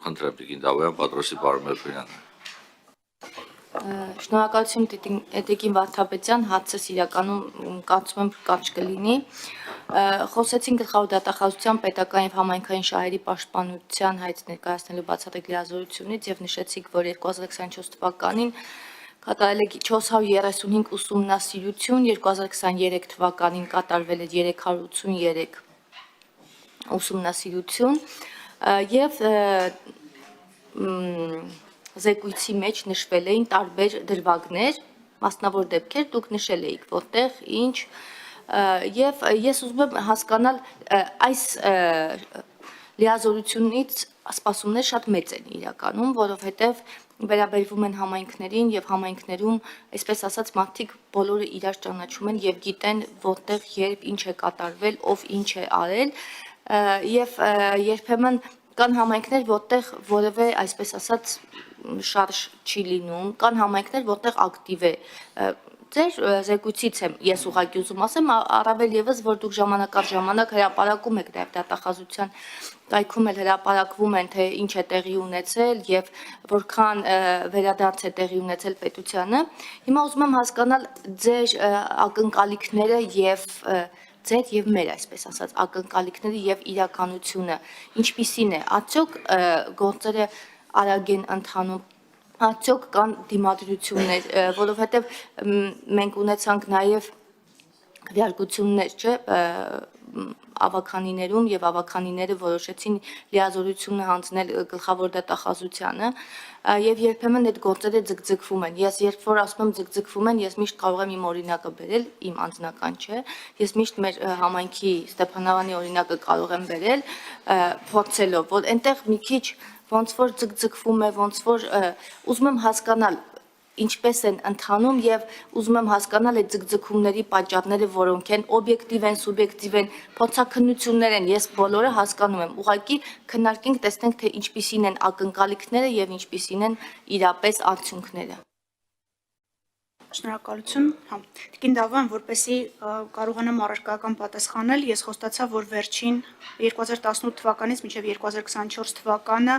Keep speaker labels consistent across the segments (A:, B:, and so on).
A: Խնդրեմ Տիկին Դավոյան, Պատրոսի պարոն Մելքոնյանը։
B: Շնորհակալություն Տիկին Վարդապետյան, հացս իրականում կարծում եմ կարճ կլինի։ Խոսեցին գլխավոր դատախազության պետական եւ համայնքային շահերի պաշտպանության հայտ ներկայացնելու բացառիկ լիազորությունից եւ նշեցիք, որ 2024 թվականին կատարել է 435 ուսումնասիրություն, 2023 թվականին կատարվել է 383 ուսումնասիրություն եւ զեկույցի մեջ նշվել էին տարբեր դրվագներ, մասնավոր դեպքեր դուք նշել էիք, որտեղ ինչ եւ ես ուզում եմ հասկանալ այս լիազորությունից սպասումներ շատ մեծ են իրականում, որովհետեւ վերաբերվում են համայնքներին եւ համայնքներում, այսպես ասած, մարդիկ բոլորը իրար ճանաչում են եւ գիտեն որտեղ երբ ինչ է կատարվել, ով ինչ է արել եւ երբեմն կան համայնքներ, որտեղ որևէ, այսպես ասած, շարժ չի լինում, կան համայնքներ, որտեղ ակտիվ է։ Ձեր զեկույցից եմ ես ուղղակի ուզում ասեմ, առավել եւս, որ դուք ժամանակ առ ժամանակ հրապարակում եք նաեւ դատախազության կայքում էլ հրապարակվում են, թե ինչ է տեղի ունեցել եւ որքան վերադարձ է տեղի ունեցել պետությանը։ Հիմա ուզում եմ հասկանալ ձեր ակնկալիքները եւ ձեր եւ մեր, այսպես ասած, ակնկալիքները եւ իրականությունը ինչպիսին է, արդյոք գործերը արագ են ընթանում, արդյոք կան դիմադրություններ, որովհետեւ մենք ունեցանք նաեւ քվեարկություններ, չէ, ավականիներում եւ ավականիները որոշեցին լիազորությունը հանձնել գլխավոր դատախազությանը եւ երբեմն այդ գործերը ձգձգվում են։ Ես երբ որ ասում եմ ձգձգվում են, ես միշտ կարող եմ իմ օրինակը բերել, իմ անձնական չէ։ Ես միշտ մեր համայնքի Ստեփանավանի օրինակը կարող եմ բերել, փորձելով, որ այնտեղ մի քիչ ոնց որ ձգձգվում է, ոնց որ ուզում եմ հասկանալ ինչպես են ընթանում եւ ուզում եմ հասկանալ այդ ձգձգումների պատճառները, որոնք են օբյեկտիվ են, սուբյեկտիվ են, փորձաքննություններ են, ես բոլորը հասկանում եմ։ Ուղղակի քննարկենք, տեսնենք թե ինչպիսին են ակնկալիքները եւ ինչպիսին են իրապես արդյունքները։
C: Շնորհակալություն, հա։ Տիկին Դավոյան, որպեսզի կարողանամ առարկական պատասխանել, ես խոստացա, որ վերջին 2018 թվականից մինչև 2024 թվականը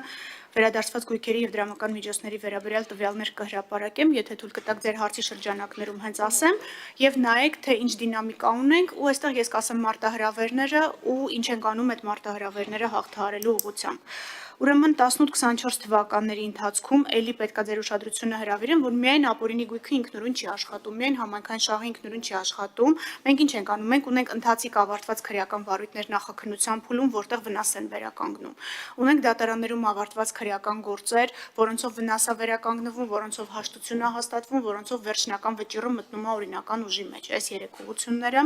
C: վերադարձված գույքերի եւ դրամական միջոցների վերաբերյալ տվյալներ կհրապարակեմ, եթե թույլ կտաք ձեր հարցի շրջանակներում հենց ասեմ, եւ նայեք, թե ինչ դինամիկա ունենք, ու այստեղ ես կասեմ մարտահրավերները ու ինչ ենք անում այդ մարտահրավերները հաղթահարելու ուղղությամբ։ Ուրեմն 18-24 թվականների ընթացքում ելի պետքա ձեր ուշադրությունը հրավիրեմ, որ միայն ապօրինի գույքը ինքնուրույն չի աշխատում, միայն համայնքային շահը ինքնուրույն չի աշխատում։ Մենք ինչ ենք անում, մենք ունենք ընթացիկ ավարտված քրեական վարույթներ նախաքննության փուլում, որտեղ վնաս են վերականգնում։ Ունենք դատարաններում ավարտված քրեական գործեր, որոնցով վնաս է վերականգնվում, որոնցով հաշտություն է հաստատվում, որոնցով վերջնական վճիռը մտնում է օրինական ուժի մեջ։ Այս երեք ուղղությունները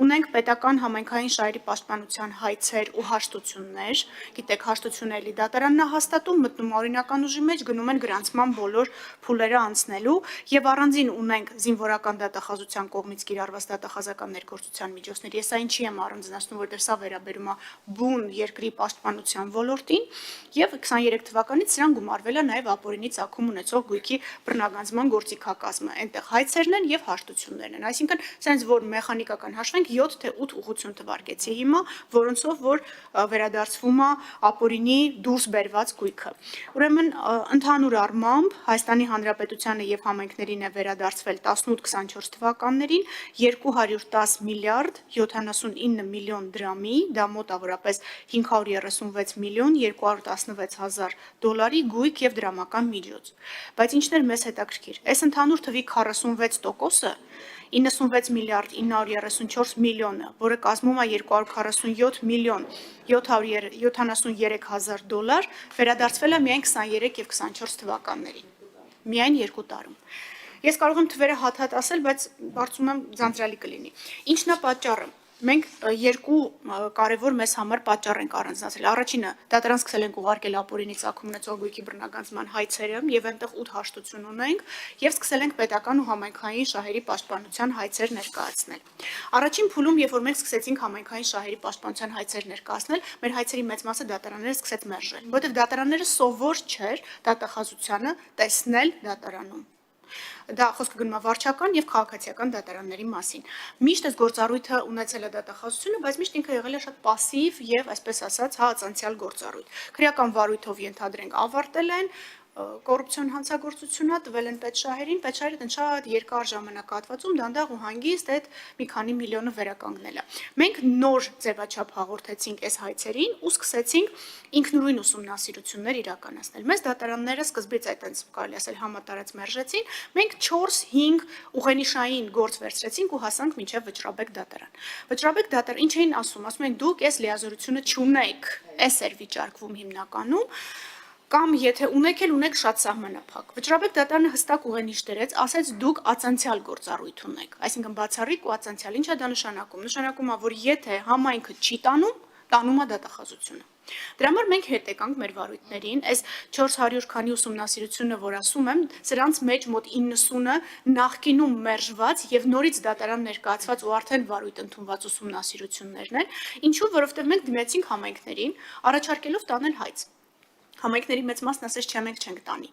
C: ունենք պետական համայնքային շահերի պաշտպանության հայցեր ու հաշտություններ, գիտեք, հաշտությունը էլի դատարանն է հաստատում, մտնում օրինական ուժի մեջ, գնում են գրանցման բոլոր փուլերը անցնելու եւ առանձին ունենք զինվորական դատախազության կողմից կիրառված դատախազական ներգործության միջոցներ։ Ես այն չի եմ առանձնացնում, որտեղ սա վերաբերում է բուն երկրի պաշտպանության ոլորտին եւ 23 թվականից սրան գումարվել է նաեւ ապօրինի ծագում ունեցող գույքի բռնագանձման գործիքակազմը։ Այնտեղ հայցերն են եւ հաշտություններն են։ Այսինքն, sense որ մեխանիկական հաշվենք 7 թե 8 ուղղություն թվարկեցի հիմա, որոնցով որ վերադարձվում է ապօրինի դուրս բերված գույքը։ Ուրեմն ընդհանուր առմամբ Հայաստանի Հանրապետությանը եւ համայնքներին է վերադարձվել 18-24 թվականներին 210 միլիարդ 79 միլիոն դրամի, դա մոտավորապես 536 միլիոն 216 հազար դոլարի գույք եւ դրամական միջոց։ Բայց ինչն էր մեզ հետաքրքիր։ Այս ընդհանուր թվի 46%-ը 96 միլիարդ 934 միլիոնը, որը կազմում է 247 միլիոն 773 հազար դոլար, վերադարձվել է միայն 23 եւ 24 թվականներին, միայն 2 տարում։ Ես կարող եմ թվերը հատ-հատ ասել, բայց կարծում եմ ձանձրալի կլինի։ Ինչն է պատճառը։ Մենք երկու կարևոր մեզ համար պատճառ ենք առանձնացրել։ Առաջինը դատարան սկսել ենք ուղարկել ապօրինի ծագում ունեցող գույքի բռնագանձման հայցերը եւ այնտեղ 8 հաշտություն ունենք եւ սկսել ենք պետական ու համայնքային շահերի պաշտպանության հայցեր ներկայացնել։ Առաջին փուլում, երբ որ մենք սկսեցինք համայնքային շահերի պաշտպանության հայցեր ներկայացնել, մեր հայցերի մեծ մասը դատարանները սկսեց մերժել, որովհետեւ դատարանները սովոր չէր դատախազությանը տեսնել դատարանում։ Դա խոսքը գնում է վարչական եւ քաղաքացիական դատարանների մասին։ Միշտ այս գործառույթը ունեցել է դատախազությունը, բայց միշտ ինքը եղել է շատ пассив եւ այսպես ասած հացանցյալ գործառույթ։ Քրեական վարույթով ենթադրենք ավարտել են կոռուպցիոն հանցագործությունը տվել են պետշահերին, պետշահերը շատ երկար ժամանակահատվածում դանդաղ ու հանգիստ այդ մի քանի միլիոնը վերականգնել է։ Մենք նոր ձևաչափ հաղորդեցինք այս հայցերին ու սկսեցինք ինքնուրույն ուսումնասիրություններ իրականացնել։ Մեզ դատարանները սկզբից այտենց կարելի ասել համատարած մերժեցին, մենք 4-5 ուղենիշային գործ վերցրեցինք ու հասանք մինչև Վճռաբեկ դատարան։ Վճռաբեկ դատարան ինչ էին ասում են դուք այս լիազորությունը չունեք, այս էր վիճարկվում հիմնականում կամ եթե ունեք էլ ունեք շատ սահմանափակ։ Վճռաբեկ դատարանը հստակ ուղենիշ դրեց, ասեց դուք ացանցյալ գործառույթ ունեք, այսինքն բացառիկ ու ացանցյալ։ Ինչ է դա նշանակում։ Նշանակում է, որ եթե համայնքը չի տանում է դատախազությունը։ Դրա համար մենք հետ եկանք մեր վարույթներին, այս 400 քանի ուսումնասիրությունը, որ ասում եմ, սրանց մեջ մոտ 90-ը նախկինում մերժված եւ նորից դատարան ներկայացված ու արդեն վարույթ ընդունված ուսումնասիրություններն են, ինչու, որովհետեւ մենք դիմեցինք համայնքներին, առաջարկելով տանել հայց։ Համայնքների մեծ մասն ասես չէ մենք չենք տանի։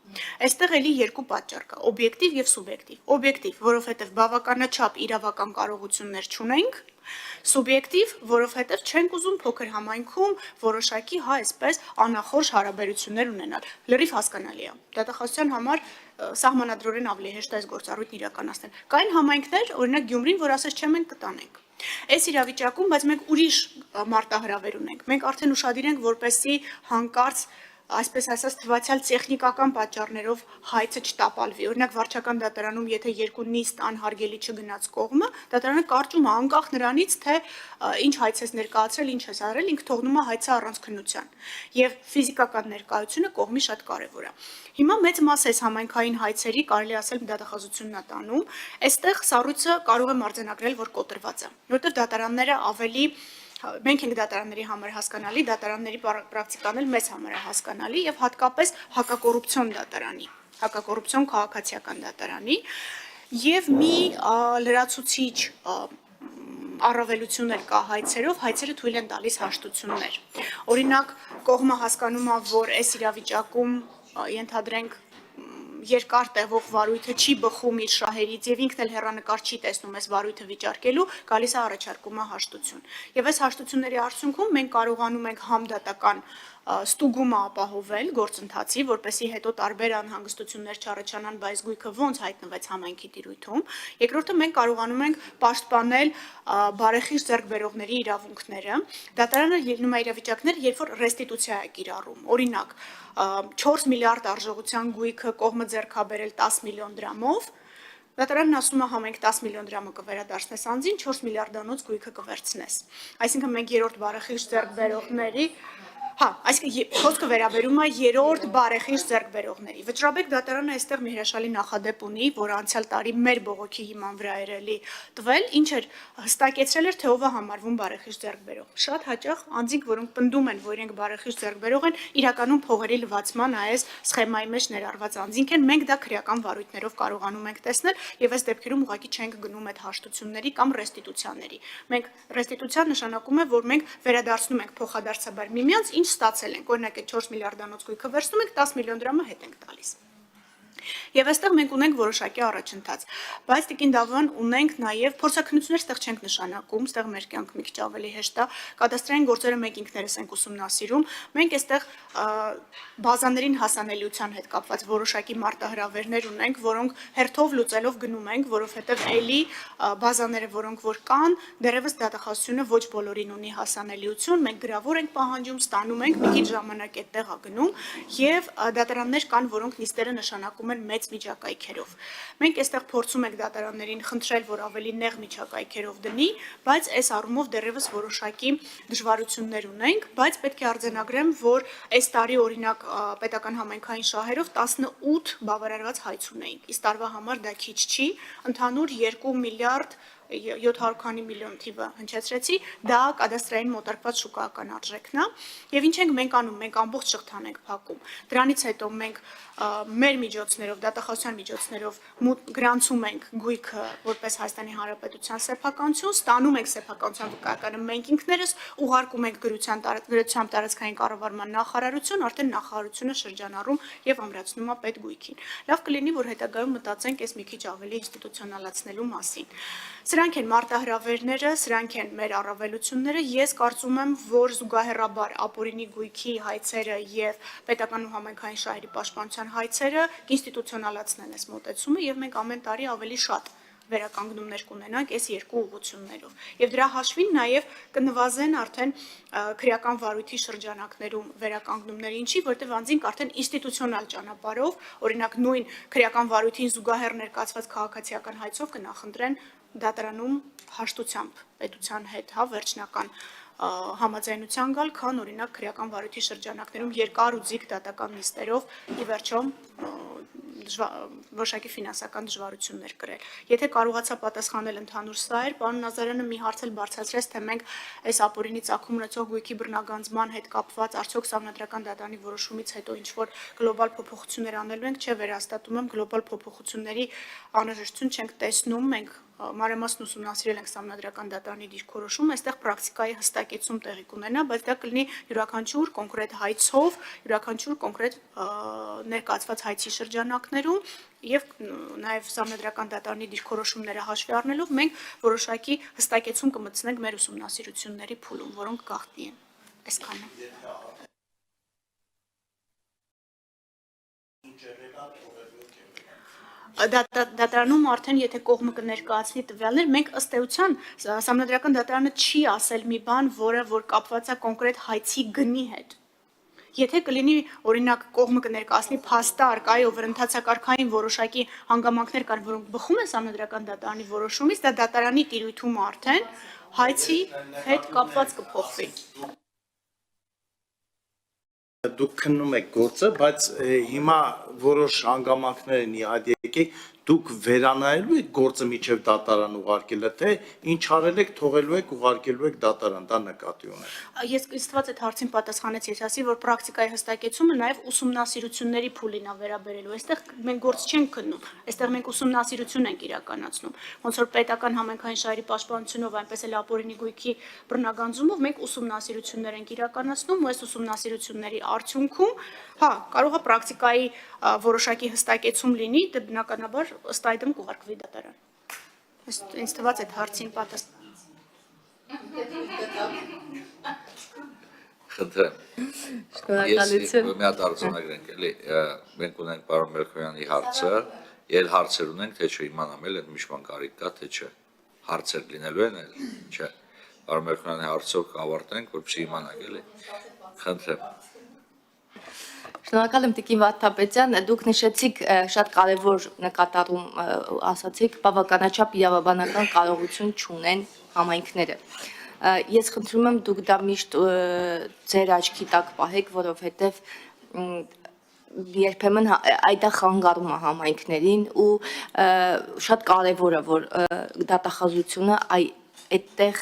C: Այստեղ էլի երկու պատճառ կա՝ օբյեկտիվ եւ սուբյեկտիվ։ Օբյեկտիվ, որովհետեւ բավականաչափ իրավական կարողություններ չունենք, սուբյեկտիվ, որովհետեւ չենք ուզում փոքր համայնքում որոշակի այսպես անախորժ հարաբերություններ ունենալ։ Լրիվ հասկանալի է։ Դատախազության համար սահմանադրորեն ավելի հեշտ է այս գործառույթն իրականացնել։ Կային համայնքներ, օրինակ Գյումրին, որ ասես չէ մենք կտանենք։ Այս իրավիճակում, բայց մենք ուրիշ մարտահրավեր ունենք։ Մենք արդեն ուշադիր ենք, որպեսզի հանկարծ այսպես ասած թվացial տեխնիկական պատճառներով հայցը չտապալվի։ Օրինակ վարչական դատարանում, եթե երկու նիստ անհարգելի չգնաց կողմը, դատարանը կարճում է անկախ նրանից, թե ինչ հայց ես ներկայացրել, ինչ ես արել, ինքը թողնում է հայցը առանց քննության։ Եվ ֆիզիկական ներկայությունը կողմի շատ կարևոր է։ Հիմա մեծ մաս էս համայնքային հայցերի կարելի ասել դատախազությունն է տանում, այստեղ սառույցը կարող է մարձանագրել, որ կոտրված է, որովհետև դատարանները ավելի Մենք ենք դատարանների համար հասկանալի, դատարանների պրակտիկան էլ մեզ համար է հասկանալի եւ հատկապես հակակոռուպցիոն դատարանի, հակակոռուպցիոն քաղաքացիական դատարանի եւ մի լրացուցիչ առավելություն էլ կա հայցերով, հայցերը թույլ են տալիս հաշտություններ։ Օրինակ, կողմը հասկանում է, որ այս իրավիճակում ենթադրենք երկար տեղող վարույթը չի բխում իր շահերից եւ ինքն էլ հեռանկար չի տեսնում այս վարույթը վիճարկելու, գալիս է առաջարկում է հաշտություն։ Եվ այս հաշտությունների արդյունքում մենք կարողանում ենք համդատական ստուգումը ապահովել գործընթացի, որպեսզի հետո տարբեր անհանգստություններ չառաջանան, բայց գույքը ոնց հայտնվեց համայնքի տիրույթում։ Երկրորդը մենք կարողանում ենք պաշտպանել բարեխիղճ ձեռքբերողների իրավունքները։ Դատարանը ելնում է իրավիճակներ, երբ որ ռեստիտուցիա է կիրառում։ Օրինակ 4 միլիարդ արժողության գույքը կողմը ձեռք է բերել 10 միլիոն դրամով, դատարանն ասում է համենք 10 միլիոն դրամը կվերադարձնես անձին, 4 միլիարդանոց գույքը կվերցնես։ Այսինքն մենք երրորդ բարեխիղճ ձեռքբերողների այսինքն խոսքը վերաբերում է երրորդ բարեխիղճ ձեռքբերողների։ Վճռաբեկ դատարանը այստեղ մի հրաշալի նախադեպ ունի, որ անցյալ տարի մեր բողոքի հիման վրա էր էլի տվել, ինչ էր հստակեցրել էր, թե ով է համարվում բարեխիղճ ձեռքբերող։ Շատ հաճախ անձինք, որոնք պնդում են, որ իրենք բարեխիղճ ձեռքբերող են, իրականում փողերի լվացման այս սխեմայի մեջ ներառված անձինք են, մենք դա քրեական վարույթներով կարողանում ենք տեսնել եւ այս դեպքերում ուղղակի չենք գնում այդ հաշտությունների կամ ռեստիտուցիաների։ Մենք ռեստիտուցիան նշանակում է, որ մենք վերադարձնում ենք փոխադարձաբար միմյանց ինչ ստացել ենք, օրինակ այդ 4 միլիարդանոց գույքը վերցնում ենք, 10 միլիոն դրամը հետ ենք տալիս։ Եվ այստեղ մենք ունենք որոշակի առաջընթաց, բայց Տիկին Դավոյան ունենք նաև փորձաքննություններ ստեղ չենք նշանակում, ստեղ մեր կյանքը մի քիչ ավելի հեշտ է, կադաստրային գործերը մենք ինքներս ենք ուսումնասիրում, մենք այստեղ բազաներին հասանելիության հետ կապված որոշակի մարտահրավերներ ունենք, որոնք հերթով լուծելով գնում ենք, որովհետև էլի բազաները, որոնք որ կան, դեռևս դատախազությունը ոչ բոլորին ունի հասանելիություն, մենք գրավոր ենք պահանջում, ստանում ենք, մի քիչ ժամանակ այդտեղ է գնում եւ դատարաններ կան, որոնք նիստերը նշանակում են մեծ միջակայքերով։ Մենք այստեղ փորձում ենք դատարաններին խնդրել, որ ավելի նեղ միջակայքերով դնի, բայց այս առումով դեռևս որոշակի դժվարություններ ունենք, բայց պետք է արձանագրեմ, որ այս տարի օրինակ պետական համայնքային շահերով 18 բավարարված հայց ունեինք։ Իսկ տարվա համար դա քիչ չի, ընդհանուր 2 միլիարդ 700 միլիոն թիվը հնչեցրեցի, դա կադաստրային մոտարկված շուկայական արժեքն է, եւ ինչ ենք մենք անում, մենք ամբողջ շղթան ենք փակում։ Դրանից հետո մենք մեր միջոցներով, դատախազության միջոցներով գրանցում ենք գույքը որպես Հայաստանի Հանրապետության սեփականություն, ստանում ենք սեփականության վկայականը մենք ինքներս, ուղարկում ենք գրությամբ տարածքային կառավարման նախարարություն, արդեն նախարարությունը շրջանառում եւ ամրացնում է պետգույքին։ Լավ կլինի, որ հետագայում մտածենք այս մի քիչ ավելի ինստիտուցիոնալացնելու մասին։ Սրանք են մարտահրավերները, սրանք են մեր առավելությունները։ Ես կարծում եմ, որ զուգահեռաբար ապօրինի գույքի հայցերը եւ պետական ու համայնքային շահերի պաշտպանության հայցերը ինստիտուցիոնալացնեն այս մոտեցումը եւ մենք ամեն տարի ավելի շատ վերականգնումներ կունենանք այս երկու ուղղություններով։ Եվ դրա հաշվին նաև կնվազեն արդեն քրեական վարույթի շրջանակներում վերականգնումները, ինչի, որտեղ անձինք արդեն ինստիտուցիոնալ ճանապարհով, օրինակ նույն քրեական վարույթին զուգահեռ ներկայացված քաղաքացիական հայցով կնախընտրեն դատարանում հաշտությամբ պետության հետ, վերջնական համաձայնության գալ, քան օրինակ քրեական վարույթի շրջանակներում երկար ու ձիգ դատական նիստերով ի վերջո որոշակի ֆինանսական դժվարություններ կրել։ Եթե կարողացա պատասխանել ընդհանուր սա էր, պարոն Նազարյանը մի հարց էլ բարձրացրեց, թե մենք այս ապօրինի ծագում ունեցող գույքի բռնագանձման հետ կապված արդյոք Սահմանադրական դատարանի որոշումից հետո ինչ որ գլոբալ փոփոխություններ անելու ենք, չէ, վերահաստատում եմ, գլոբալ փոփոխությունների անհրաժեշտություն չենք տեսնում, մենք մանրամասն ուսումնասիրել ենք Սահմանադրական դատարանի դիրքորոշումը, այստեղ պրակտիկայի հստակեցում տեղի կունենա, բայց դա կլինի յուրաքանչյուր կոնկրետ հայցով, յուրաքանչյուր կոնկրետ ներկայացված հայցի շրջանակներում եւ նաեւ Սահմանադրական դատարանի դիրքորոշումները հաշվի առնելով մենք որոշակի հստակեցում կմտցնենք մեր ուսումնասիրությունների փուլում, որոնք գաղտնի են։ Այսքանը։ Դատարանում արդեն եթե կողմը կներկայացնի տվյալներ, մենք ըստ էության Սահմանադրական դատարանը չի ասել մի բան, որ կապված է կոնկրետ հայցի գնի հետ։ Եթե կլինի օրինակ կողմը կներկայացնի փաստարկ, այո, վրընթացակարգային որոշակի հանգամանքներ կան, որոնք բխում են Սահմանադրական դատարանի որոշումից, դա դատարանի տիրույթում արդեն հայցի հետ կապված կփոխվի։
D: Դուք քննում եք գործը, բայց հիմա որոշ հանգամանքներ են իհարկե եկեք, դուք վերանայելու եք գործը միջև դատարան ուղարկելը, թե ինչ արել եք, թողելու եք, ուղարկելու եք դատարան, դա նկատի ունեմ։
C: Ես ստված այդ հարցին պատասխանեցի, ես ասի, որ պրակտիկայի հստակեցումը նաև ուսումնասիրությունների փուլին է վերաբերելու։ Այստեղ մենք գործ չենք քննում, այստեղ մենք ուսումնասիրություն ենք իրականացնում։ Ոնց որ պետական համայնքային շահերի պաշտպանությունով, այնպես էլ ապօրինի գույքի բռնագանձումով մենք ուսումնասիրություններ ենք իրականացնում, ու այս ուսումնասիրությունների արդյունքում, կարող է պրակտիկայի որոշակի հստակեցում լինի, դե բնականաբար ըստ այդմ կուղարկվի դատարան։ Ինձ թվաց այդ հարցին պատասխան։
A: Խնդրեմ։
B: Շնորհակալություն։
A: Մի հատ արձանագրենք, էլի, մենք ունենք պարոն Մելքոյանի հարցը, ել հարցեր ունենք, թե չէ իմանամ էլ այդ միշման կարիք կա, թե չէ։ Հարցեր լինելու են էլ, չէ։ Պարոն Մելքոյանի հարցով կավարտենք, որպեսզի իմանանք, էլի։ Խնդրեմ։
B: Շնորհակալ եմ Տիկին Վարդապետյան, դուք նշեցիք շատ կարևոր նկատառում ասացիք, բավականաչափ իրավաբանական կարողություն չունեն համայնքները։ Ես խնդրում եմ դուք դա միշտ ձեր աչքի տակ պահեք, որովհետև երբեմն այդ է խանգարում է համայնքներին ու շատ կարևոր է, որ դատախազությունը այդտեղ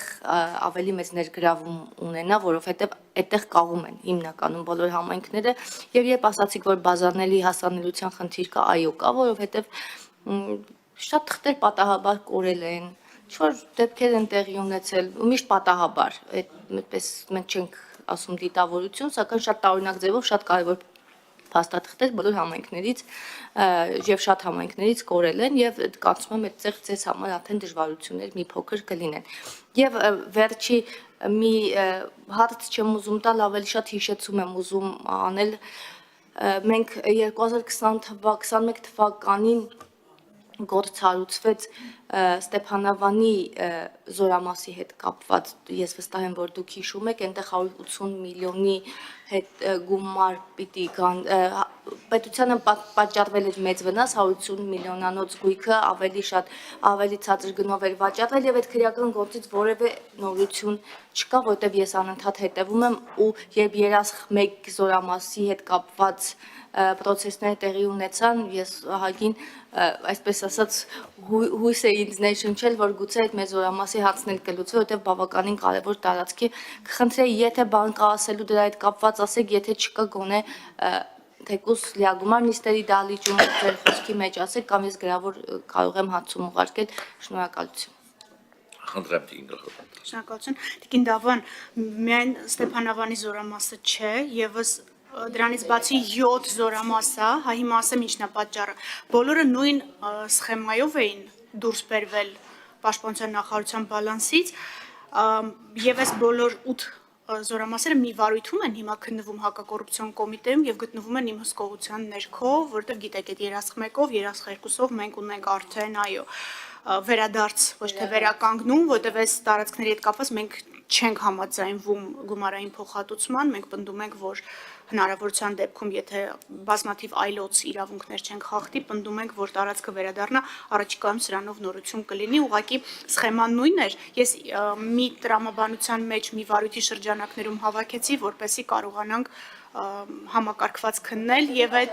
B: ավելի մեծ ներգրավում ունենա, որովհետև այդտեղ կաղում են հիմնականում բոլոր համայնքները եւ երբ ասացիք, որ բազաների հասանելիության խնդիր կա, այո կա, որովհետև շատ թղթեր պատահաբար կորել են, ինչ-որ դեպքեր են տեղի ունեցել ու միշտ պատահաբար, այդպես մենք չենք ասում դիտավորություն, սակայն շատ տարօրինակ ձևով շատ կարևոր փաստաթղթեր բոլոր համայնքներից եւ շատ համայնքներից կորել են եւ կարծում եմ այդտեղ ձեզ համար արդեն դժվարություններ մի փոքր կլինեն։ Եւ վերջի մի հարց չեմ ուզում տալ, ավելի շատ հիշեցում եմ ուզում անել։ Մենք 2021 թվականին գործարուցվեց Ստեփանավանի զորամասի հետ կապված, ես վստահ եմ, որ դուք հիշում եք, այնտեղ 180 միլիոնի հետ գումար պիտի կան, պետությանը պատճառվել էր մեծ վնաս, 180 միլիոնանոց գույքը ավելի ցածր գնով էր վաճառվել եւ այդ քրեական գործից որևէ նորություն չկա, որտեղ ես անընդհատ հետևում եմ ու երբ երաս մեկ զորամասի հետ կապված պրոցեսները տեղի ունեցան, ես ահագին, այսպես ասած, հույս էի ինձ ներշնչել, որ գուցե այդ մեր զորամասի հարցն էլ կլուծվի, որովհետև բավականին կարևոր տարածքի կխնդրեի, եթե բան կա ասելու դրա հետ կապված, ասեք, եթե չկա գոնե թեկուզ լիագումար նիստերի դահլիճում ձեր խոսքի մեջ ասեք, կամ ես գրավոր կարող եմ հարցում ուղարկել, շնորհակալություն։
A: Խնդրեմ Տիկին Գլխապետ։
C: Շնորհակալություն։ Տիկին Դավան, միայն Ստեփանավանի զորամասը չէ, եւս դրանից բացի 7 զորամաս է, հա հիմա ասեմ ինչն է պատճառը։ Բոլորը նույն սխեմայով էին դուրս բերվել Պաշտպանության նախարարության բալանսից, եւ այս բոլոր 8 զորամասերը մի վարույթում են հիմա քննվում հակակոռուպցիոն կոմիտեում եւ գտնվում են իմ հսկողության ներքո, որտեղ գիտեք, այդ երասխ 1-ով, երասխ 2-ով մենք ունենք արդեն, այո, վերադարձ, ոչ թե վերականգնում, որտեղ այս տարածքների հետ կապված մենք չենք համաձայնվում գումարային փոխհատուցման, մենք պնդում ենք, որ հնարավորության դեպքում, եթե բազմաթիվ այլոց իրավունքներ չեն խախտի, պնդում ենք, որ տարածքը վերադառնա, առաջիկայում սրանով նորություն կլինի, ուղղակի սխեման նույնն էր, ես մի տրամաբանության մեջ մի վարույթի շրջանակներում հավաքեցի, որպեսզի կարողանանք համակարգված քննել եւ այդ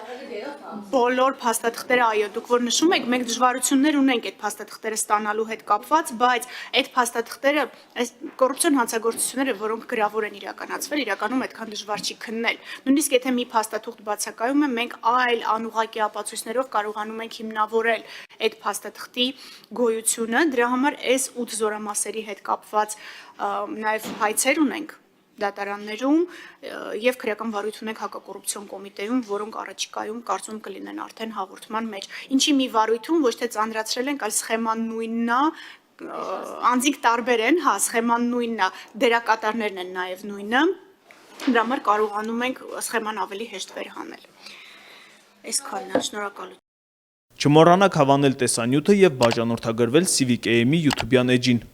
C: բոլոր փաստաթղթերը, այո, դուք որ նշում եք, մենք դժվարություններ ունենք այդ փաստաթղթերը ստանալու հետ կապված, բայց այդ փաստաթղթերը, այս կոռուպցիոն հանցագործությունները, որոնք գրավոր են իրականացվել, իրականում այդքան դժվար չի քննել։ Նույնիսկ եթե մի փաստաթուղթ բացակայում է, մենք այլ անուղղակի ապացույցներով կարողանում ենք հիմնավորել այդ փաստաթղթի գոյությունը, դրա համար այս 8 զորամասերի հետ կապված նաեւ հայցեր ունենք դատարաններում եւ քրեական վարույթ ունենք հակակոռուպցիոն կոմիտեում, որոնք առաջիկայում կարծում կլինեն արդեն հաղորդման մեջ։ Ինչի մի վարույթում ոչ թե ծանրացրել ենք, այլ սխեման նույնն է, անձինք տարբեր են, հա, սխեման նույնն է, դերակատարներն են նաեւ նույնը, դրա համար կարողանում ենք սխեման ավելի հեշտ վերհանել։ Այսքանն է, շնորհակալություն։
E: Չմոռանաք հավանել տեսանյութը եւ բաժանորդագրվել Civic AM-ի YouTube-յան էջին։